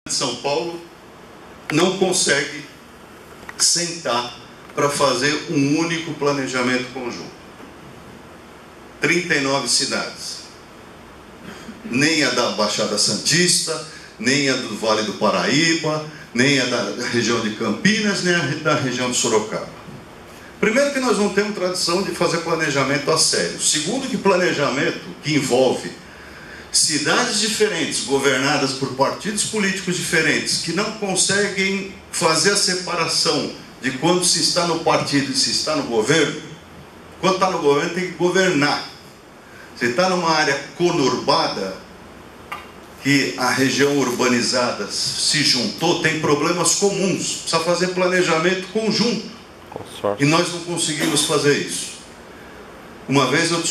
de São Paulo não consegue sentar para fazer um único planejamento conjunto. 39 cidades. Nem a da Baixada Santista, nem a do Vale do Paraíba, nem a da região de Campinas, nem a da região de Sorocaba. Primeiro que nós não temos tradição de fazer planejamento a sério. Segundo que planejamento que envolve cidades diferentes, governadas por partidos políticos diferentes, que não conseguem fazer a separação de quando se está no partido e se está no governo. Quando está no governo tem que governar. Se está numa área conurbada, que a região urbanizada se juntou, tem problemas comuns, precisa fazer planejamento conjunto. E nós não conseguimos fazer isso. Uma vez eu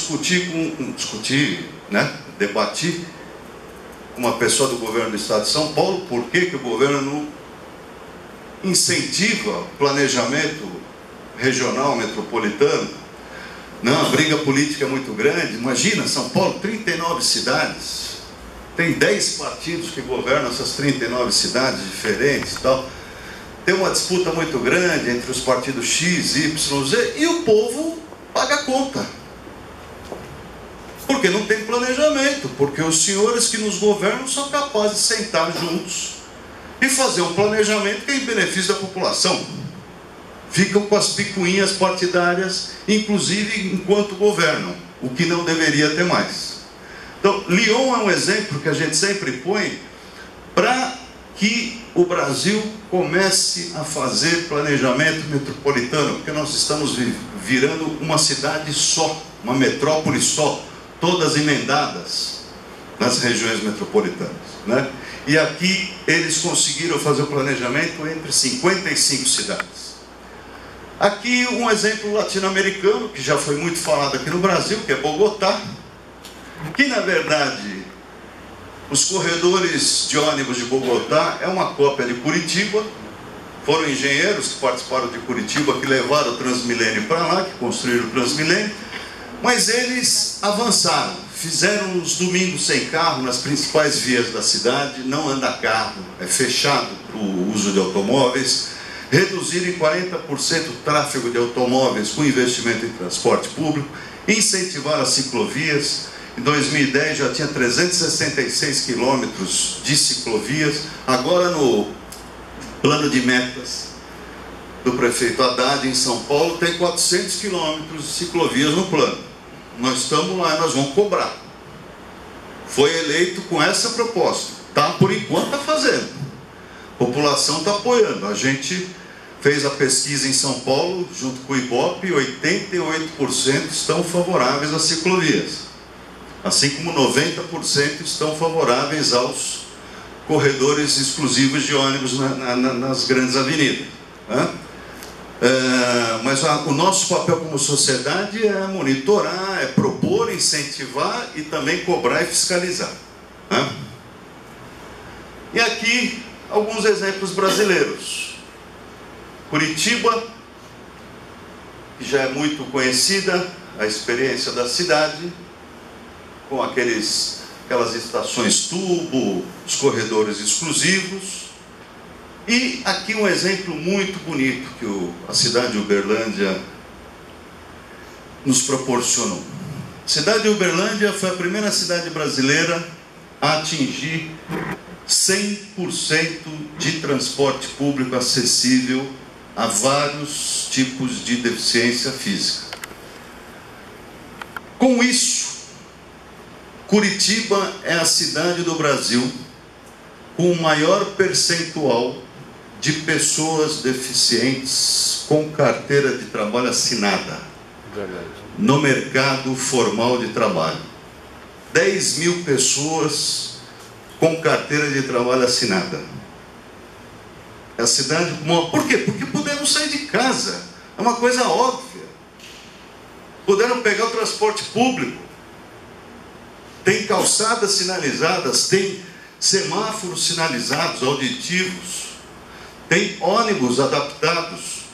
debati com uma pessoa do governo do estado de São Paulo, por que o governo não incentiva o planejamento regional, metropolitano. Não, a briga política é muito grande. Imagina, São Paulo, 39 cidades. Tem 10 partidos que governam essas 39 cidades diferentes e tal. Tem uma disputa muito grande entre os partidos X, Y, Z, e o povo paga a conta. Porque não tem planejamento, porque os senhores que nos governam são capazes de sentar juntos e fazer um planejamento que é em benefício da população. Ficam com as picuinhas partidárias, inclusive enquanto governam, o que não deveria ter mais. Então, Lyon é um exemplo que a gente sempre põe para que o Brasil comece a fazer planejamento metropolitano, porque nós estamos virando uma cidade só, uma metrópole só, todas emendadas nas regiões metropolitanas, né? E aqui eles conseguiram fazer o planejamento entre 55 cidades. Aqui um exemplo latino-americano, que já foi muito falado aqui no Brasil, que é Bogotá, que na verdade os corredores de ônibus de Bogotá é uma cópia de Curitiba. Foram engenheiros que participaram de Curitiba, que levaram o Transmilênio para lá, que construíram o Transmilênio, mas eles avançaram, fizeram os domingos sem carro nas principais vias da cidade, não anda carro, é fechado para o uso de automóveis, reduziram em 40% o tráfego de automóveis com investimento em transporte público, incentivaram as ciclovias. Em 2010 já tinha 366 quilômetros de ciclovias. Agora no plano de metas do prefeito Haddad em São Paulo tem 400 quilômetros de ciclovias no plano. Nós estamos lá, nós vamos cobrar. Foi eleito com essa proposta. Tá, por enquanto está fazendo. A população está apoiando. A gente fez a pesquisa em São Paulo, junto com o Ibope, 88% estão favoráveis às ciclovias. Assim como 90% estão favoráveis aos corredores exclusivos de ônibus nas grandes avenidas. Né? Mas o nosso papel como sociedade é monitorar, é propor, incentivar e também cobrar e fiscalizar. Né? E aqui alguns exemplos brasileiros. Curitiba, que já é muito conhecida, a experiência da cidade, com aquelas estações tubo, os corredores exclusivos. E aqui um exemplo muito bonito que a cidade de Uberlândia nos proporcionou. A cidade de Uberlândia foi a primeira cidade brasileira a atingir 100% de transporte público acessível a vários tipos de deficiência física. Com isso, Curitiba é a cidade do Brasil com o maior percentual de pessoas deficientes com carteira de trabalho assinada no mercado formal de trabalho. 10 mil pessoas com carteira de trabalho assinada. É a cidade... Por quê? Porque puderam sair de casa. É uma coisa óbvia. Puderam pegar o transporte público. Tem calçadas sinalizadas, tem semáforos sinalizados, auditivos, tem ônibus adaptados.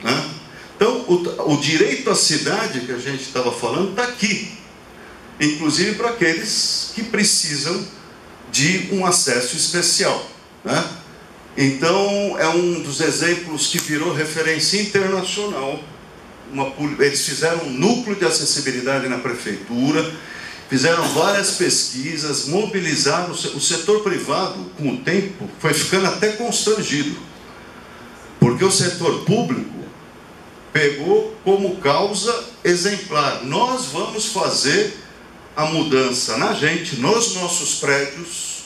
Né? Então, o direito à cidade que a gente estava falando está aqui. Inclusive para aqueles que precisam de um acesso especial, né? Então, é um dos exemplos que virou referência internacional. Eles fizeram um núcleo de acessibilidade na prefeitura, fizeram várias pesquisas, mobilizaram o setor privado. Com o tempo, foi ficando até constrangido, porque o setor público pegou como causa exemplar: nós vamos fazer a mudança na gente, nos nossos prédios,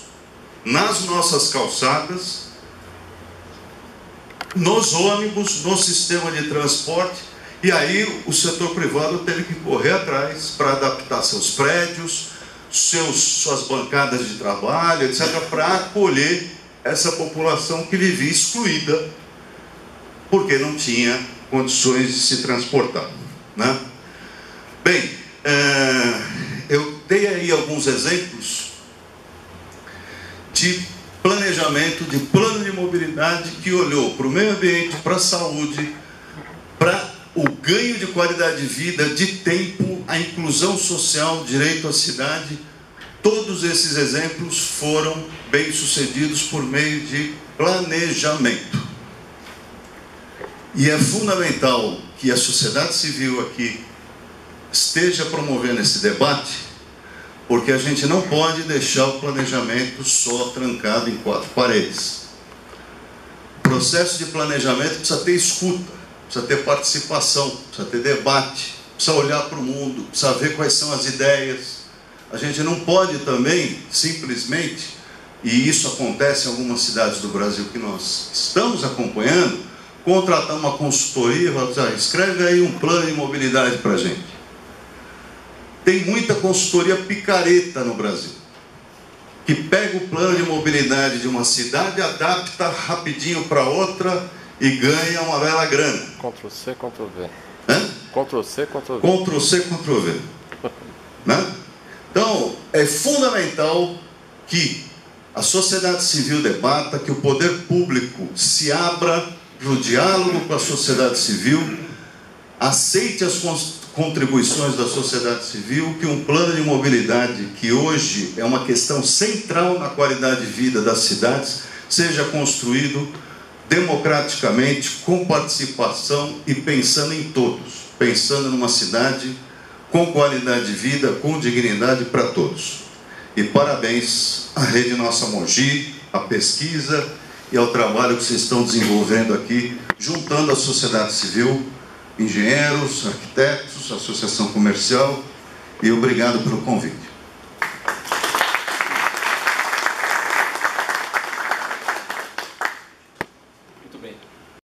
nas nossas calçadas, nos ônibus, no sistema de transporte. E aí o setor privado teve que correr atrás para adaptar seus prédios, suas bancadas de trabalho, etc., para acolher essa população que vivia excluída, porque não tinha condições de se transportar, né? Bem, eu dei aí alguns exemplos de planejamento, de plano de mobilidade que olhou para o meio ambiente, para a saúde, para o ganho de qualidade de vida, de tempo, a inclusão social, direito à cidade. Todos esses exemplos foram bem-sucedidos por meio de planejamento. E é fundamental que a sociedade civil aqui esteja promovendo esse debate, porque a gente não pode deixar o planejamento só trancado em quatro paredes. O processo de planejamento precisa ter escuta, precisa ter participação, precisa ter debate, precisa olhar para o mundo, precisa ver quais são as ideias. A gente não pode também, simplesmente, e isso acontece em algumas cidades do Brasil que nós estamos acompanhando, contratar uma consultoria e falar: escreve aí um plano de mobilidade para a gente. Tem muita consultoria picareta no Brasil, que pega o plano de mobilidade de uma cidade, adapta rapidinho para outra e ganha uma bela grana. Ctrl+C, Ctrl+V. Hã? Ctrl+C, Ctrl+V. Ctrl+C, Ctrl+V. Né? Então, é fundamental que a sociedade civil debata, que o poder público se abra para o diálogo com a sociedade civil, aceite as contribuições da sociedade civil, que um plano de mobilidade, que hoje é uma questão central na qualidade de vida das cidades, seja construído democraticamente, com participação e pensando em todos, pensando numa cidade com qualidade de vida, com dignidade para todos. E parabéns à Rede Nossa Mogi, à pesquisa e ao trabalho que vocês estão desenvolvendo aqui, juntando a sociedade civil, engenheiros, arquitetos, associação comercial, e obrigado pelo convite. Muito bem.